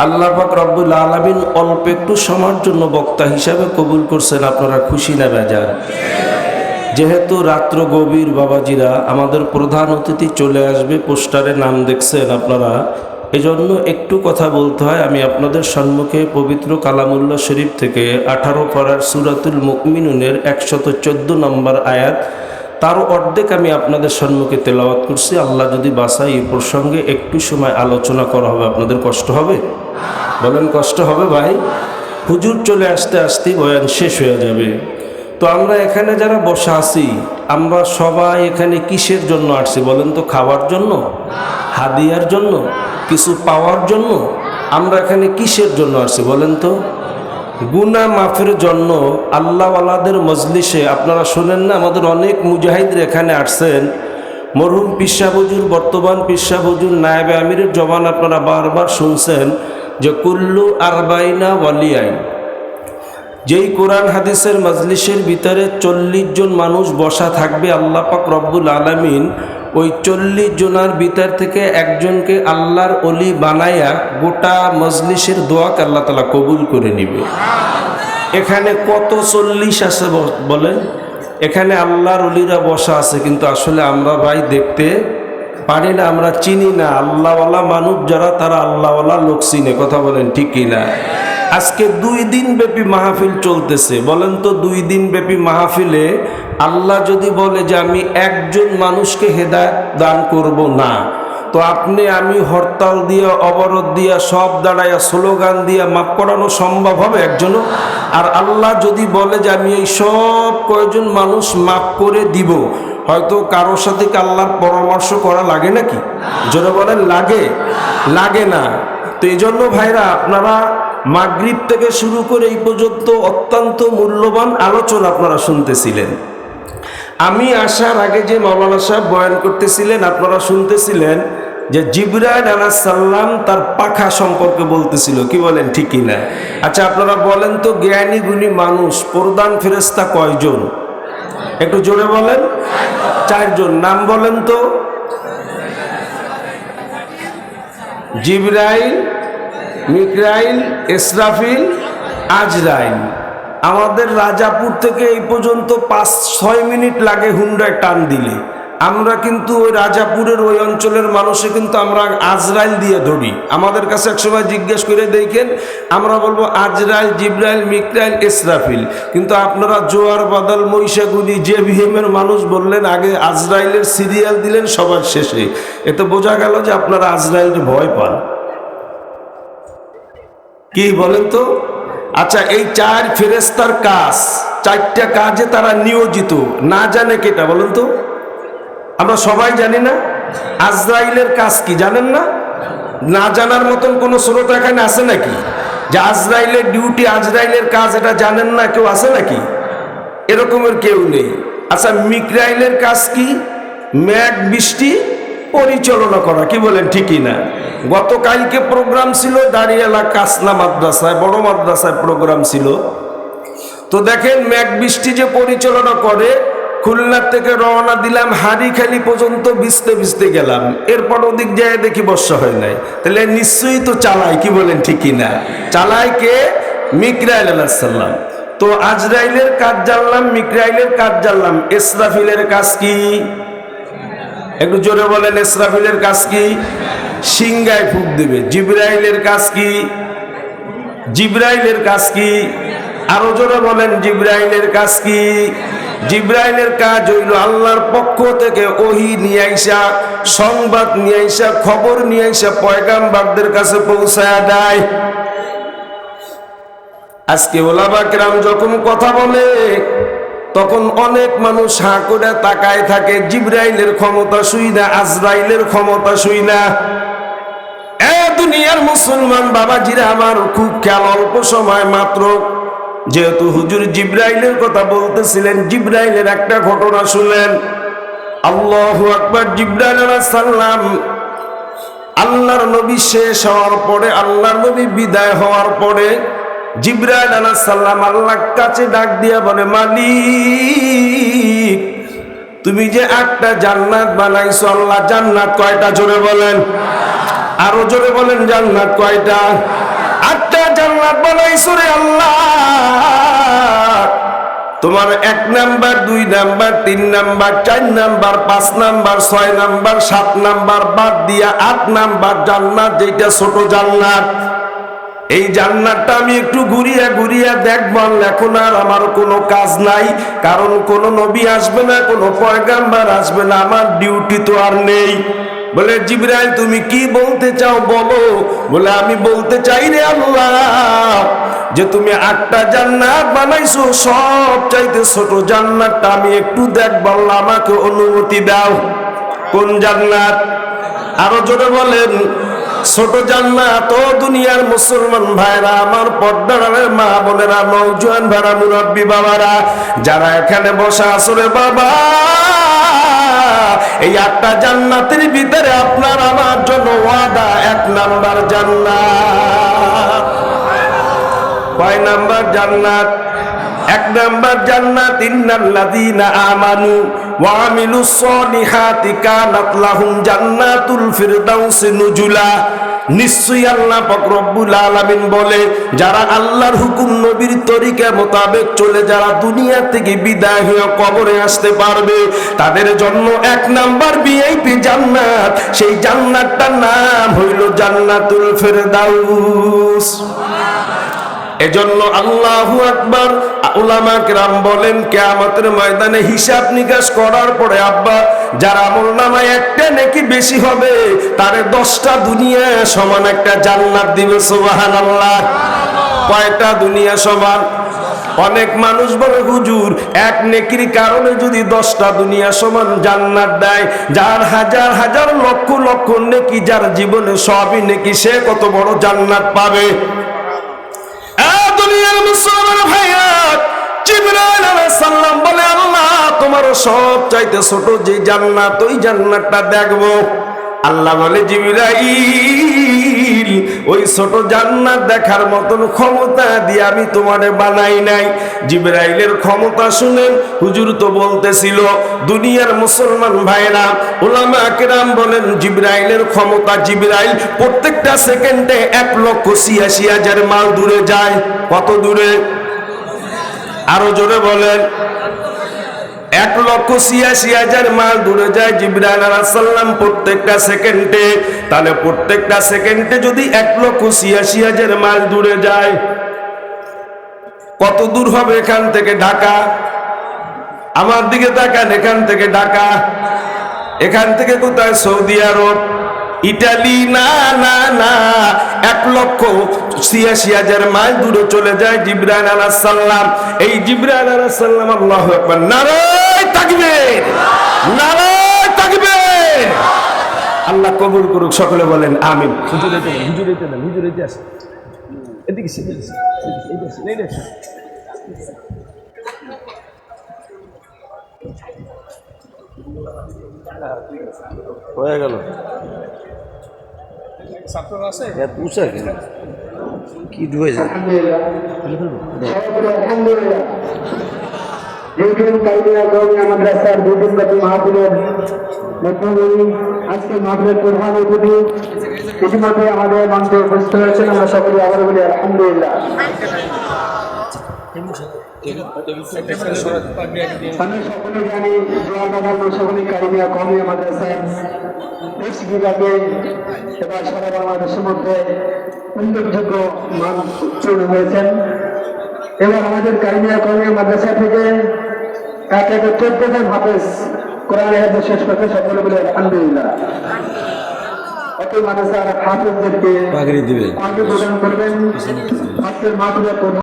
আল্লাহ পাক রব্বুল আলামিন অল্প একটু সময়ের জন্য বক্তা হিসাবে কবুল করছেন। আপনারা খুশি না বেজার? যেহেতু রাত্র গভীর বাবাজিরা, আমাদের প্রধান অতিথি চলে আসবে, পোস্টারে নাম দেখছেন আপনারা, এজন্য একটু কথা বলতে হয়। আমি আপনাদের সম্মুখে পবিত্র কালামুল্লাহ শরীফ থেকে 18 পারার সূরাতুল মুমিনুনের 114 নম্বর আয়াত, তার অর্ধেক আমি আপনাদের সম্মুখে তেলাওয়াত করছি। আল্লাহ যদি বাসায় এই প্রসঙ্গে একটু সময় আলোচনা করা হবে, আপনাদের কষ্ট হবে? বলেন কষ্ট হবে ভাই? হুজুর চলে আসতে আসতেই বয়ান শেষ হয়ে যাবে। তো আমরা এখানে যারা বসা আছি, আমরা সবাই এখানে কিসের জন্য আসছি বলেন তো? খাওয়ার জন্য? হাদিয়ার জন্য? কিছু পাওয়ার জন্য? আমরা এখানে কিসের জন্য আসছি বলেন তো? গুনাহ মাফের জন্য। আল্লাহওয়ালাদের মজলিসে আপনারা শোনেন না, আমাদের অনেক মুজাহিদরা এখানে আসছেন। মরহুম পীর সাহেব হুজুর, বর্তমান পীর সাহেব হুজুর নায়েবে আমিরের জবান আপনারা বারবার শুনছেন যে কুল্লু আরবাইনা ওয়ালিয়াইন, যেই কোরআন হাদিসের মজলিসের ভিতরে 40 জন মানুষ বসা থাকবে, আল্লাহ পাক রব্বুল আলামিন ওই 40 জনের ভিতর থেকে একজনকে আল্লাহর অলি বানায়া গোটা মজলিসের দোয়াকে আল্লাহ তাআলা কবুল করে নিবে। এখানে কত 40 আছে বলেন? এখানে আল্লাহর অলিরা বসা আছে, কিন্তু আসলে আমরা ভাই দেখতে পারি না, আমরা চিনি না। আল্লাহওয়ালা মানুষ যারা, তারা আল্লাহওয়ালা লোক চিনে। কথা বলেন ঠিক কিনা? আজকে 2 দিন ব্যাপী মাহফিল চলতেছে। বলেন তো 2 দিন ব্যাপী মাহফিলে আল্লাহ যদি বলে যে আমি একজন মানুষকে হেদায়েত দান করব না, তো আপনি আমি হরতাল দিয়া, অবরোধ দিয়া, সব দাঁড়াইয়া, স্লোগান দিয়া মাপ করানো সম্ভব হবে একজনও? আর আল্লাহ যদি বলে যে আমি এই সব কয়জন মানুষ মাপ করে দিব, হয়তো কারোর সাথে কি আল্লাহর পরামর্শ করা লাগে নাকি? জোরে বলেন লাগে? লাগে না। তো এই জন্য ভাইরা, আপনারা মাগরিব থেকে শুরু করে এই পর্যন্ত অত্যন্ত মূল্যবান আলোচনা আপনারা শুনতেছিলেন। আমি আসার আগে যে মাওলানা সাহেব বয়ান করতেছিলেন, আপনারা শুনতেছিলেন যে জিবরাইল আলাইহিস সালাম তার পাখা সম্পর্কে বলতেছিল। কি বলেন ঠিক কিনা? আচ্ছা আপনারা বলেন তো, জ্ঞানী গুণী মানুষ প্রধান ফেরেশতা কয়জন? একটু জোরে বলেন। 4 জন। নাম বলেন তো? জিবরাইল, মিকাইল, ইসরাফিল, আজরাইল। আমাদের রাজাপুর থেকে এই পর্যন্ত 5-6 মিনিট লাগে হুন্ডায় টান দিলে। আমরা কিন্তু ওই রাজাপুরের ওই অঞ্চলের মানুষে কিন্তু আমরা আজরাইল দিয়ে ধরি। আমাদের কাছে একসময় জিজ্ঞেস করে দেখেন, আমরা বলবো আজরাইল, জিবরাইল, মিকাইল, ইসরাফিল। কিন্তু আপনারা জোয়ার বাদল, মহিষাগুলি, জেভিএমের মানুষ বললেন, আগে আজরাইলের সিরিয়াল দিলেন সবার শেষে। এতে বোঝা গেল যে আপনারা আজরাইলকে ভয় পান। কি বলেন তো? আচ্ছা, এই 4 ফেরেশতার কাজ, 4টা কাজে তারা নিয়োজিত। না জানে কেটা বলেন তো? আমরা সবাই জানি না। আজরাইলের কাজ কি জানেন না? না জানার মতন কোন শ্রোতা এখানে আছে নাকি? যে আজরাইলের ডিউটি, আজরাইলের কাজ এটা জানেন না কেউ আছে নাকি? এরকমের কেউ নেই। আচ্ছা, মিকাইলের কাজ কি? মেঘ বৃষ্টি পরিচালনা করা। কি বলেন ঠিকই না? গতকালকে প্রোগ্রাম ছিল দাঁড়িয়ালা কাসনা মাদ্রাসায়, বড় মাদ্রাসায় প্রোগ্রাম ছিল। তো দেখেন, মেঘ বৃষ্টি যে পরিচালনা করে, খুলনা থেকে রওনা দিলাম, হাড়িখালি পর্যন্ত ভিজতে ভিজতে গেলাম। এরপর ওদিক যায় দেখি বর্ষা হয় নাই। তাহলে নিশ্চয়ই তো চালায়। কি বলেন ঠিকই না? চালায় কে? মিকাইল আলাইহিস সালাম। তো আজরাইলের কাজ জানলাম, মিকাইলের কাজ জানলাম। ইসরাফিলের কাজ কি? একটু জোরে বলেন। ইসরাফিলের কাজ কি? সিংহায় ফুঁক দেবে। জিবরাইলের কাজ কি? জিবরাইলের কাজ কি? আরো জোরে বলেন। জিবরাইলের কাজ কি? জিবরাইলের কাজ হইল আল্লাহর পক্ষ থেকে ওহী নিয়ে আইসা, সংবাদ নিয়ে আইসা, খবর নিয়ে আইসা পয়গাম্বরদের কাছে পৌঁছায়া দেয়। আজকে ওলামা কেরাম যখন কথা বলে, তখন অনেক মানুষ হাঁ করে তাকায় থাকে। জিবরাইলের ক্ষমতা শুই না, আজরাইলের ক্ষমতা শুই না। দুনিয়ার মুসলমান বাবাজিরা আমার, খুব খেয়াল, অল্প সময় মাত্র। যেহেতু হুজুর জিবরাইলের কথা বলতেছিলেন, জিবরাইলের একটা ঘটনা শুনলেন। আল্লাহু আকবার। জিবরাইল আলাইহিস সালাম আল্লাহর নবী শেষ হওয়ার পরে, আল্লাহর নবী বিদায় হওয়ার পরে, জিবরাইল আলাইহিস সালাম আল্লাহর কাছে ডাক দিয়া বলে, মালিক, তুমি যে 8টা জান্নাত বানাইছো, আল্লাহ জান্নাত কয়টা? জোরে বলেন। আরো জোরে বলেন। জান্নাত কয়টা? জান্নাত বানাইছো রে আল্লাহ, তোমার 1 number 2 number 3 number 4 number 5 number 6 number 7 number বাদ দিয়া 8 নাম্বার জান্নাত, যেটা ছোট জান্নাত, এই জান্নাতটা আমি একটু ঘুরিয়া ঘুরিয়া দেখব। এখন আর আমার কোনো কাজ নাই, কারণ কোনো নবী আসবে না, কোনো পয়গাম্বার আসবে না, আমার ডিউটি তো আর নেই। বলে জিবরাইল তুমি কি বলতে চাও বলো। বলে আমি বলতে চাই রে আল্লাহ, যে তুমি 8টা জান্নাত বানাইছো, সব চাইতে ছোট জান্নাতটা আমি একটু দেখব, আল্লাহ আমাকে অনুমতি দাও। কোন জান্নাত? আরো জোরে বলেন। ছোট জান্নাত। ও দুনিয়ার মুসলমান ভাইরা, আমার পর্দার মা বোনেরা, নওজোয়ান ভাইরা, মুরব্বী বাবারা, যারা এখানে বসা আছো রে বাবা, এই 8টা জান্নাতের ভিতরে আপনার আমার জন্য ওয়াদা 1 নাম্বার জান্নাত। কয় নাম্বার জান্নাত? 1 নাম্বার জান্নাত। ইন্নাল্লাযীনা আমানু ওয়া আমিলুস সলিহাতি কানাত লাহুম জান্নাতুল ফিরদাউসি নুজুলা। নিশ্চয়ই আল্লাহ পাক রব্বুল আলামিন বলে, যারা আল্লাহর হুকুম নবীর তরিকা মোতাবেক চলে যারা দুনিয়া থেকে বিদায় হয়ে কবরে আসতে পারবে, তাদের জন্য 1 নাম্বার ভিআইপি জান্নাত, সেই জান্নাতটার নাম হইল জান্নাতুল ফিরদাউস। এজন্য আল্লাহু আকবার। উলামা কেরাম বলেন, কিয়ামতের ময়দানে হিসাব নিকাশ করার পরে আব্বা যার আমলনামায় একটা নেকি বেশি হবে, তারে 10টা দুনিয়া সমান একটা জান্নাত দিবে। সুবহানাল্লাহ। কয়টা দুনিয়া সমান? অনেক মানুষ বলে হুজুর, 1 নেকির কারণে যদি 10টা দুনিয়া সমান জান্নাত দেয়, যার হাজার হাজার লক্ষ লক্ষ নেকি, যার জীবনে সবই নেকি, সে কত বড় জান্নাত পাবে? দুনিয়ার মুসলমান ভাইয়া, জিবরাইল আলাইহিস সালাম বলে, আল্লাহ তোমার সব চাইতে ছোট যে জান্নাত, ওই জান্নাতটা দেখবো। আল্লাহ বলে, জিবরাইল ওই ছোট জান্নাত দেখার মতন ক্ষমতা দিয়ে আমি তোমারে বানাই নাই। জিবরাইলের ক্ষমতা শুনেন হুজুর তো বলতেছিল, দুনিয়ার মুসলমান ভাইরা, উলামা কেরাম বলেন, জিবরাইলের ক্ষমতা, জিবরাইল প্রত্যেকটা সেকেন্ডে 1,86,000 মাইল দূরে যায়। কত দূরে? আরো জোরে বলেন। 1,86,000 মাইল দূরে যায় জিবরাইল আলাইহিস সালাম প্রত্যেকটা সেকেন্ডে। তাহলে প্রত্যেকটা সেকেন্ডে যদি 1,86,000 মাইল দূরে যায়, কত দূর হবে এখান থেকে ঢাকা? আমার দিকে তাকান, এখান থেকে ঢাকা, এখান থেকে কোথায়? সৌদি আরব, ইটালি? না না না, 1,86,000 মাইল দূরে চলে যায় জিবরাইল আলাইহিস সালাম। এই জিবরাইল আলাইহিস সালাম, আল্লাহু আকবার, নারায়ে তাকবীর, নারায়ে তাকবীর। আল্লাহ কবুল করুক, সকলে বলেন আমিন। হুজুর এটা দেন, হুজুর এটা দেন, হুজুর এটা আছে, এদিকে এদিকে এইটা আছে, এই দেখো হয়ে গেল। ছাত্ররা আছে এত উঁচা কেন? কি ডুবে যায়? আলহামদুলিল্লাহ। মাদ্রাসার দুদিনব্যাপী মাহফিলের আজকে মাহফিলের প্রধান অতিথি ইতিমধ্যে আমাদের মঞ্চে উপস্থিত হয়েছেন। আমরা সকলে আবার বলি আলহামদুলিল্লাহ। আমি সকলে জানি, সকলে কারিমিয়া কওমিয়া মাদ্রাসার বিভাগে এবার সারা বাংলাদেশের মধ্যে উল্লেখযোগ্য মান উত্তীর্ণ হয়েছেন। এবার আমাদের কারিমিয়া কওমিয়া মাদ্রাসা থেকে 14 জন হাফেজ কোরআনের হাদিস শেষ করতে সকলে বলে আলহামদুলিল্লাহ। অত মাদ্রাসার হাফেজদেরকে পাগড়ি দিবেন, পাগড়ি প্রদান করবেন। আজকের মাহফিলের